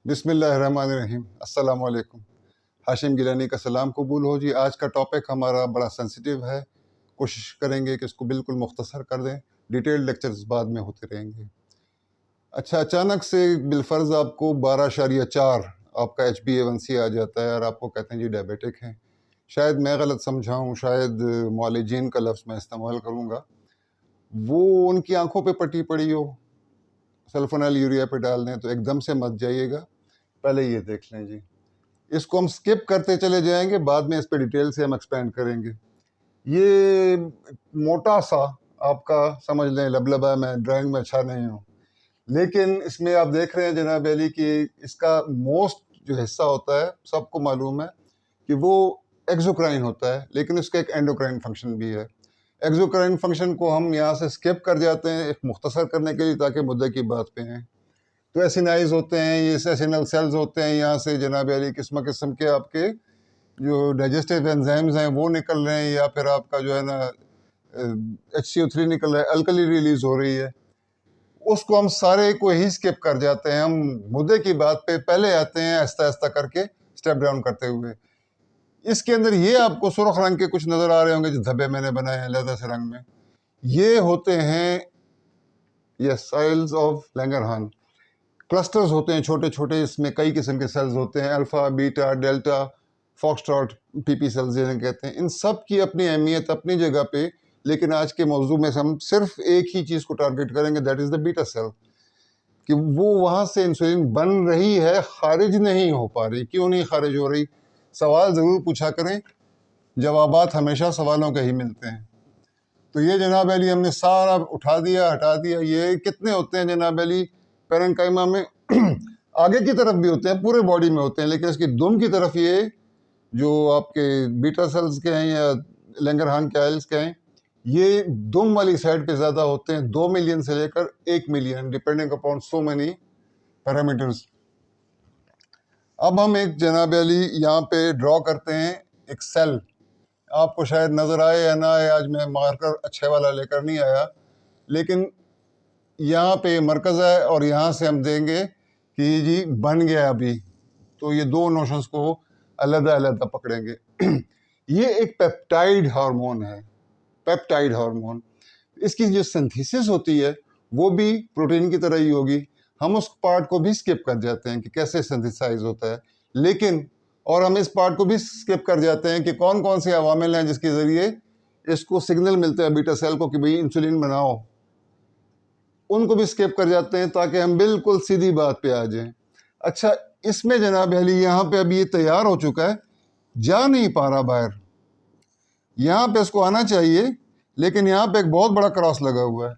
बिस्मिल्लाहिर्रहमानिर्रहीम। अस्सलाम वालेकुम। हाशिम गिलानी का सलाम कबूल हो जी। आज का टॉपिक हमारा बड़ा सेंसिटिव है। कोशिश करेंगे कि इसको बिल्कुल मुख्तसर कर दें। डिटेल्ड लेक्चर्स बाद में होते रहेंगे। अच्छा, अचानक से बिलफर्ज आपको 12.4 आपका HbA1c आ जाता है और आपको कहते हैं जी डायबिटिक हैं। शायद मैं गलत समझाऊँ, शायद मौलिजीन का लफ्ज़ मैं इस्तेमाल करूँगा, वो उनकी आंखों पे पट्टी पड़ी हो, सल्फोनाइल यूरिया पे डाल दें, तो एकदम से मत जाइएगा, पहले ये देख लें जी। इसको हम स्किप करते चले जाएंगे, बाद में इस पे डिटेल से हम एक्सपेंड करेंगे। ये मोटा सा आपका समझ लें लबलबा, मैं ड्राइंग में अच्छा नहीं हूँ, लेकिन इसमें आप देख रहे हैं जनाब अली कि इसका मोस्ट जो हिस्सा होता है, सबको मालूम है कि वो एक्सोक्राइन होता है, लेकिन उसका एक एंडोक्राइन फंक्शन भी है। एक्सोक्राइन फंक्शन को हम यहाँ से स्किप कर जाते हैं एक मुख्तसर करने के लिए, ताकि मुद्दे की बात पे हैं। तो एसिनाइज होते हैं, ये एसिनल सेल्स होते हैं, यहाँ से जनाब अली किस्म किस्म के आपके जो डाइजेस्टिव एंजाइम्स हैं वो निकल रहे हैं, या फिर आपका जो है ना HCO3 निकल रहा है, अल्कली रिलीज हो रही है। उसको हम सारे को ही स्किप कर जाते हैं। हम मुद्दे की बात पे पहले आते हैं, आहिस्ता आहिस्ता करके स्टेप डाउन करते हुए। इसके अंदर ये आपको सुर्ख रंग के कुछ नज़र आ रहे होंगे जो धब्बे मैंने बनाए हैं लैदा से रंग में, ये होते हैं ये सेल्स ऑफ लैंगरहान। क्लस्टर्स होते हैं छोटे छोटे, इसमें कई किस्म के सेल्स होते हैं, alpha, beta, delta, foxtrot, PP cells जिन्हें कहते हैं। इन सब की अपनी अहमियत अपनी जगह पे, लेकिन आज के मौजू में हम सिर्फ एक ही चीज़ को टारगेट करेंगे, that is the beta cell, कि वो वहाँ से इंसुलिन बन रही है, खारिज नहीं हो पा रही। क्यों नहीं खारिज हो रही? सवाल ज़रूर पूछा करें, जवाबात हमेशा सवालों के ही मिलते हैं। तो ये जनाब अली हमने सारा उठा दिया, हटा दिया। ये कितने होते हैं जनाब अली पैरेंकाइमा में? आगे की तरफ भी होते हैं, पूरे बॉडी में होते हैं, लेकिन इसकी दुम की तरफ ये जो आपके बीटा सेल्स के हैं या लैंगरहान के आयल्स के हैं, ये दुम वाली साइड पे ज़्यादा होते हैं, 2 मिलियन से लेकर 1 million, depending upon so many parameters. अब हम एक जनाब अली यहाँ पे ड्रॉ करते हैं एक सेल। आपको शायद नज़र आए या ना आए, आज मैं मार्कर अच्छे वाला लेकर नहीं आया, लेकिन यहाँ पे मरकज़ है और यहाँ से हम देंगे कि जी बन गया अभी। तो ये दो नोशंस को अलग अलग पकड़ेंगे। ये एक पेप्टाइड हार्मोन है, पेप्टाइड हार्मोन। इसकी जो सिंथेसिस होती है वो भी प्रोटीन की तरह ही होगी। हम उस पार्ट को भी स्किप कर जाते हैं कि कैसे सिंथेसाइज होता है, लेकिन और हम इस पार्ट को भी स्किप कर जाते हैं कि कौन कौन से अवामिल हैं जिसके ज़रिए इसको सिग्नल मिलते हैं बीटा सेल को कि भाई इंसुलिन बनाओ। उनको भी स्किप कर जाते हैं ताकि हम बिल्कुल सीधी बात पे आ जाएं। अच्छा, इसमें जनाब अली यहाँ पे अभी ये तैयार हो चुका है, जा नहीं पा रहा बाहर। यहाँ पे इसको आना चाहिए, लेकिन यहाँ पे एक बहुत बड़ा क्रॉस लगा हुआ है।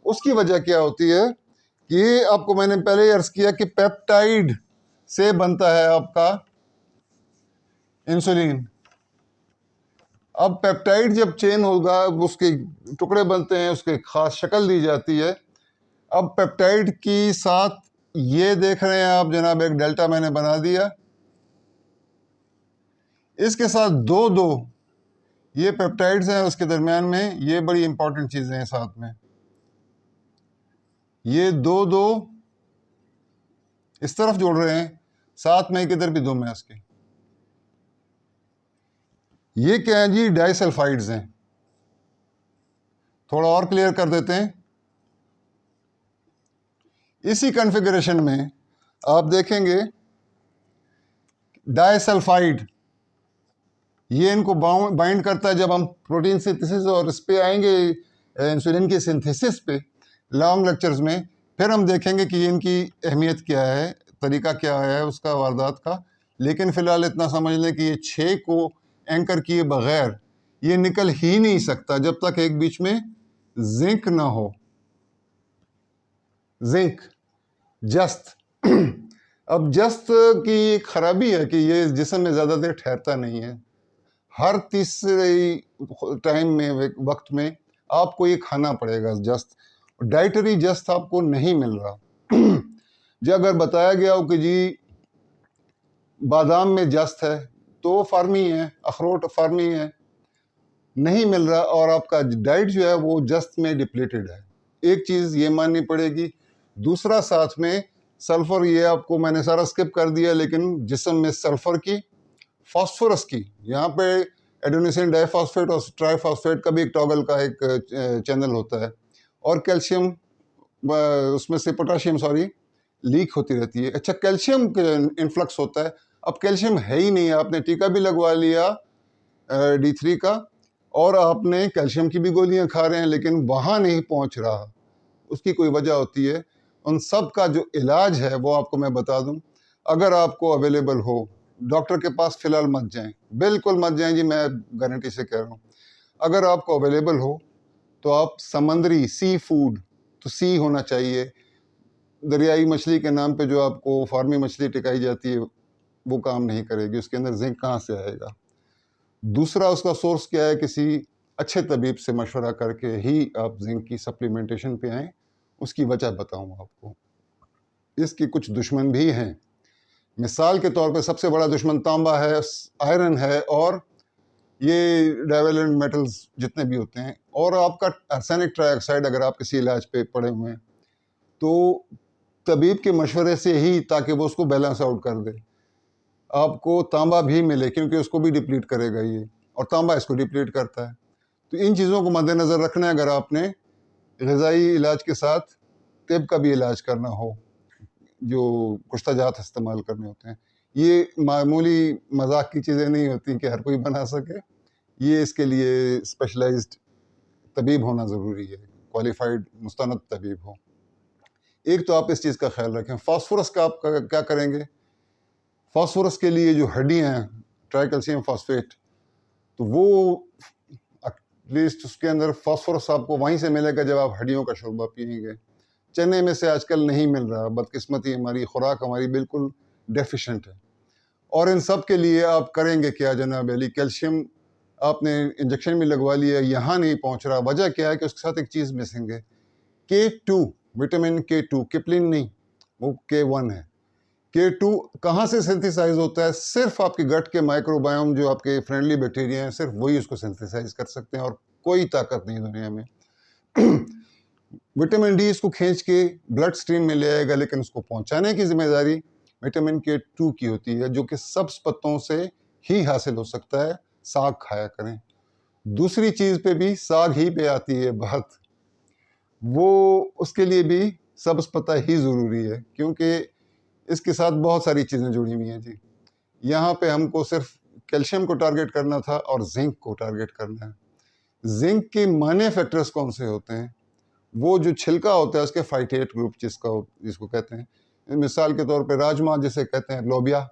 उसकी वजह क्या होती है कि आपको मैंने पहले अर्ज किया कि पेप्टाइड से बनता है आपका इंसुलिन। अब पेप्टाइड जब चेन होगा, उसके टुकड़े बनते हैं, उसके खास शक्ल दी जाती है। अब पेप्टाइड की साथ ये देख रहे हैं आप जनाब, एक डेल्टा मैंने बना दिया, इसके साथ दो दो ये पेप्टाइड्स हैं, उसके दरमियान में ये बड़ी इंपॉर्टेंट चीजें हैं साथ में। ये दो दो इस तरफ जोड़ रहे हैं, साथ में किधर भी दो में इसके। ये क्या है जी? डाइसल्फाइड्स हैं। थोड़ा और क्लियर कर देते हैं। इसी कॉन्फ़िगरेशन में आप देखेंगे डाइसल्फाइड, ये इनको बाइंड करता है। जब हम प्रोटीन सिंथेसिस और इस पे आएंगे इंसुलिन की सिंथेसिस पे लॉन्ग लेक्चर्स में, फिर हम देखेंगे कि इनकी अहमियत क्या है, तरीका क्या है उसका वारदात का। लेकिन फ़िलहाल इतना समझ लें कि ये 6 को एंकर किए बगैर ये निकल ही नहीं सकता जब तक एक बीच में जिंक ना हो। जिंक, जस्त। अब जस्त की एक खराबी है कि ये जिस्म में ज़्यादा देर ठहरता नहीं है। हर तीसरे टाइम में, वक्त में आपको ये खाना पड़ेगा जस्त। डाइटरी जस्त आपको नहीं मिल रहा। जो अगर बताया गया हो कि जी बादाम में जस्त है, तो फार्मी है, अखरोट फार्मी है, नहीं मिल रहा, और आपका डाइट जो है वो जस्त में डिप्लीटेड है। एक चीज़ ये माननी पड़ेगी। दूसरा, साथ में सल्फर ये आपको मैंने सारा स्किप कर दिया, लेकिन जिस्म में सल्फर की, फास्फोरस की, यहाँ पे एडेनोसिन डाइफॉस्फेट और ट्राइफॉस्फेट का भी एक टॉगल का एक चैनल होता है, और कैल्शियम उसमें से पोटाशियम लीक होती रहती है। अच्छा, कैल्शियम इन्फ्लक्स होता है। अब कैल्शियम है ही नहीं, आपने टीका भी लगवा लिया D3 का, और आपने कैल्शियम की भी गोलियां खा रहे हैं, लेकिन वहाँ नहीं पहुँच रहा। उसकी कोई वजह होती है। उन सब का जो इलाज है वो आपको मैं बता दूं। अगर आपको अवेलेबल हो, डॉक्टर के पास फ़िलहाल मत जाएं, बिल्कुल मत जाएं जी, मैं गारंटी से कह रहा हूँ। अगर आपको अवेलेबल हो तो आप समुद्री सी फूड, तो सी होना चाहिए, दरियाई मछली के नाम पे जो आपको फार्मी मछली टिकाई जाती है वो काम नहीं करेगी, उसके अंदर जिंक कहाँ से आएगा। दूसरा उसका सोर्स क्या है, किसी अच्छे तबीब से मशवरा करके ही आप जिंक की सप्लीमेंटेशन पे आएँ। उसकी वजह बताऊँ आपको। इसके कुछ दुश्मन भी हैं। मिसाल के तौर पे सबसे बड़ा दुश्मन तांबा है, आयरन है, और ये डाइवेलेंट मेटल्स जितने भी होते हैं, और आपका आर्सेनिक ट्राइऑक्साइड अगर आप किसी इलाज पे पड़े हुए हैं तो तबीब के मशवरे से ही, ताकि वो उसको बैलेंस आउट कर दे, आपको तांबा भी मिले, क्योंकि उसको भी डिप्लीट करेगा ये, और तांबा इसको डिप्लीट करता है। तो इन चीज़ों को मद्देनज़र रखना है अगर आपने ग़िज़ाई इलाज के साथ तिब का भी इलाज करना हो, जो कुश्ताजात इस्तेमाल करने होते हैं। ये मामूली मजाक की चीज़ें नहीं होती कि हर कोई बना सके, ये इसके लिए स्पेशलाइज्ड तबीब होना ज़रूरी है, क्वालिफाइड मुस्तनद तबीब हो। एक तो आप इस चीज़ का ख्याल रखें। फास्फोरस का आप क्या करेंगे? फास्फोरस के लिए जो हड्डियाँ हैं, ट्राइकैल्शियम फास्फेट, तो वो एटलीस्ट उसके अंदर फास्फोरस आपको वहीं से मिलेगा जब आप हड्डियों का शोरबा पिएंगे। चने में से आजकल नहीं मिल रहा, बदकिस्मती हमारी, खुराक हमारी बिल्कुल डेफिशिएंट है। और इन सब के लिए आप करेंगे क्या जनाब अली? कैल्शियम आपने इंजेक्शन भी लगवा लिया, यहाँ नहीं पहुँच रहा। वजह क्या है कि उसके साथ एक चीज़ मिसिंग है, K2, विटामिन K2, किपलिन नहीं, वो K1 है। K2 कहाँ से सिंथेसाइज होता है? सिर्फ आपके गट के माइक्रोबायोम, जो आपके फ्रेंडली बैक्टीरिया हैं, सिर्फ वही उसको सिंथेसाइज कर सकते हैं, और कोई ताकत नहीं दुनिया में। विटामिन डी इसको खींच के ब्लड स्ट्रीम में ले आएगा, लेकिन उसको पहुंचाने की जिम्मेदारी विटामिन K2 की होती है, जो कि सब्ज पत्तों से ही हासिल हो सकता है। साग खाया करें। दूसरी चीज़ पे भी साग ही पे आती है बात, वो उसके लिए भी सब्ज पत्ता ही ज़रूरी है, क्योंकि इसके साथ बहुत सारी चीज़ें जुड़ी हुई हैं जी। यहाँ पे हमको सिर्फ कैल्शियम को टारगेट करना था और जिंक को टारगेट करना है। जिंक के माने फैक्टर्स कौन से होते हैं? वो जो छिलका होता है उसके फाइटेट ग्रुप जिसको कहते हैं। मिसाल के तौर पे राजमा जिसे कहते हैं, लोबिया,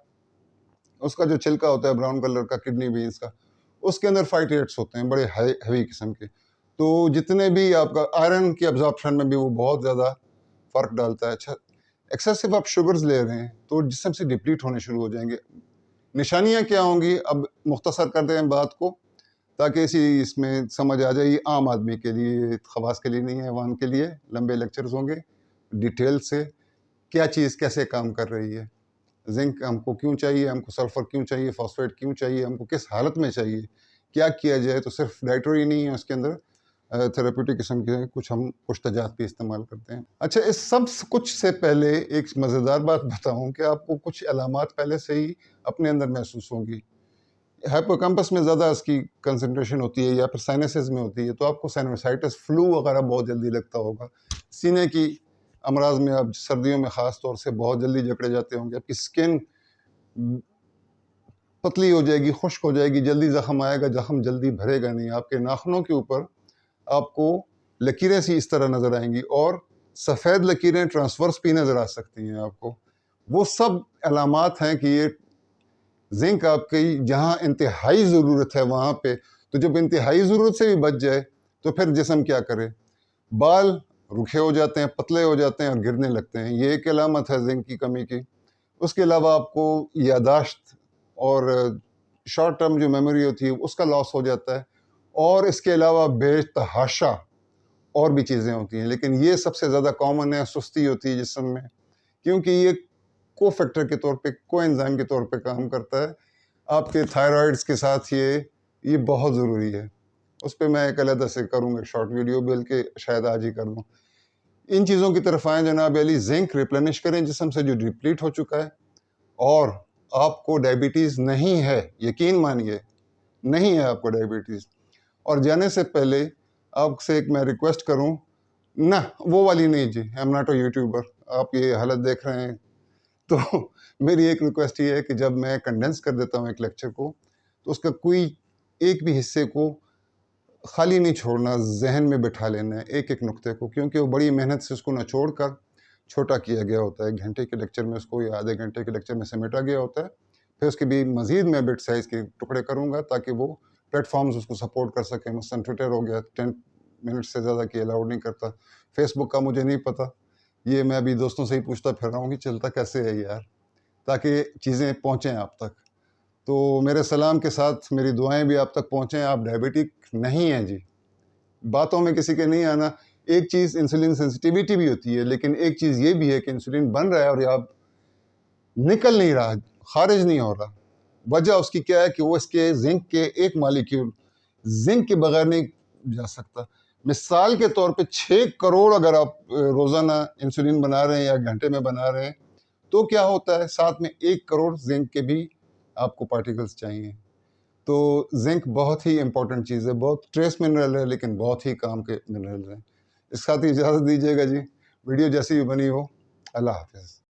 उसका जो छिलका होता है ब्राउन कलर का, किडनी बीन्स का, उसके अंदर फाइटेट्स होते हैं बड़े हैवी किस्म के। तो जितने भी आपका आयरन की अब्जॉर्प्शन में भी वो बहुत ज़्यादा फ़र्क डालता है। अच्छा, एक्सेसिव आप शुगर्स ले रहे हैं तो जिस्म से डिप्लीट होने शुरू हो जाएंगे। निशानियाँ क्या होंगी? अब मुख्तसर कर दें बात को, ताकि इसमें समझ आ जाए। ये आम आदमी के लिए, खवास के लिए नहीं है, अवाम के लिए लंबे लेक्चर्स होंगे डिटेल से, क्या चीज़ कैसे काम कर रही है। जिंक हमको क्यों चाहिए, हमको सल्फर क्यों चाहिए, फॉस्फेट क्यों चाहिए, हमको किस हालत में चाहिए, क्या किया जाए। तो सिर्फ डाइटरी नहीं है, उसके अंदर थेरेप्यूटिक किस्म के कुछ हम पुश्तजात भी इस्तेमाल करते हैं। अच्छा, इस सब कुछ से पहले एक मज़ेदार बात बताऊं कि आपको कुछ अलामात पहले से ही अपने अंदर महसूस होंगी। हिप्पोकैम्पस में ज़्यादा इसकी कंसंट्रेशन होती है, या फिर साइनसेस में होती है, तो आपको साइनसाइटिस, फ्लू वगैरह बहुत जल्दी लगता होगा। सीने की अमराज में आप सर्दियों में ख़ास तौर से बहुत जल्दी जकड़े जाते होंगे। आपकी स्किन पतली हो जाएगी, खुश्क हो जाएगी, जल्दी ज़ख्म आएगा, ज़ख्म जल्दी भरेगा नहीं। आपके नाखूनों के ऊपर आपको लकीरें सी इस तरह नज़र आएंगी, और सफ़ेद लकीरें ट्रांसवर्स भी नज़र आ सकती हैं आपको। वो सब अलामात हैं कि ये जिंक आपकी जहाँ इंतहाई ज़रूरत है वहाँ पे, तो जब इंतहाई ज़रूरत से भी बच जाए तो फिर जिस्म क्या करे? बाल रुखे हो जाते हैं, पतले हो जाते हैं और गिरने लगते हैं। ये एक अलामत है जिंक की कमी की। उसके अलावा आपको यादाश्त और शॉर्ट टर्म जो मेमोरी होती है उसका लॉस हो जाता है, और इसके अलावा बेतहाशा और भी चीज़ें होती हैं, लेकिन ये सबसे ज़्यादा कॉमन है। सुस्ती होती है जिस्म में, क्योंकि ये को फैक्टर के तौर पे, को एंजाइम के तौर पे काम करता है आपके थायराइड्स के साथ। ये बहुत ज़रूरी है। उस पर मैं एक अलग से करूँगा शॉर्ट वीडियो, बल्कि शायद आज ही कर दूँ। इन चीज़ों की तरफ आएँ जनाब अली। जिंक रिप्लेनिश करें जिस्म से जो डिप्लीट हो चुका है, और आपको डायबिटीज़ नहीं है, यकीन मानिए नहीं है आपको डायबिटीज़। और जाने से पहले आपसे एक मैं रिक्वेस्ट करूं, ना वो वाली नहीं जी, I am not a YouTuber, आप ये हालत देख रहे हैं तो मेरी एक रिक्वेस्ट ये है कि जब मैं कंडेंस कर देता हूँ एक लेक्चर को, तो उसका कोई एक भी हिस्से को खाली नहीं छोड़ना, जहन में बिठा लेना है एक एक नुक्ते को, क्योंकि वो बड़ी मेहनत से उसको नचोड़ कर छोटा किया गया होता है। 1 घंटे के लेक्चर में उसको या आधे घंटे के लेक्चर में समेटा गया होता है। फिर उसके भी मज़ीद मैं बिट साइज़ के टुकड़े करूँगा ताकि वो प्लेटफॉर्म्स उसको सपोर्ट कर सकें। मसलन ट्विटर हो गया 10 मिनट से ज़्यादा की अलाउड नहीं करता। फेसबुक का मुझे नहीं पता, ये मैं अभी दोस्तों से ही पूछता फिर रहा हूँ कि चलता कैसे है यार, ताकि चीज़ें पहुँचें आप तक। तो मेरे सलाम के साथ मेरी दुआएं भी आप तक पहुँचें। आप डायबिटिक नहीं हैं जी, बातों में किसी के नहीं आना। एक चीज़ इंसुलिन सेंसिटिविटी भी होती है, लेकिन एक चीज़ ये भी है कि इंसुलिन बन रहा है और आप निकल नहीं रहा, खारिज नहीं हो रहा। वजह उसकी क्या है कि वो इसके जिंक के एक मालिक्यूल जिंक के बगैर नहीं जा सकता। मिसाल के तौर पे 6 करोड़ अगर आप रोज़ाना इंसुलिन बना रहे हैं या घंटे में बना रहे हैं, तो क्या होता है, साथ में 1 करोड़ जिंक के भी आपको पार्टिकल्स चाहिए। तो जिंक बहुत ही इंपॉर्टेंट चीज़ है, बहुत ट्रेस मिनरल है, लेकिन बहुत ही काम के मिनरल हैं। इस साथ ही इजाज़त दीजिएगा जी, वीडियो जैसी भी बनी हो। अल्लाह हाफिज़।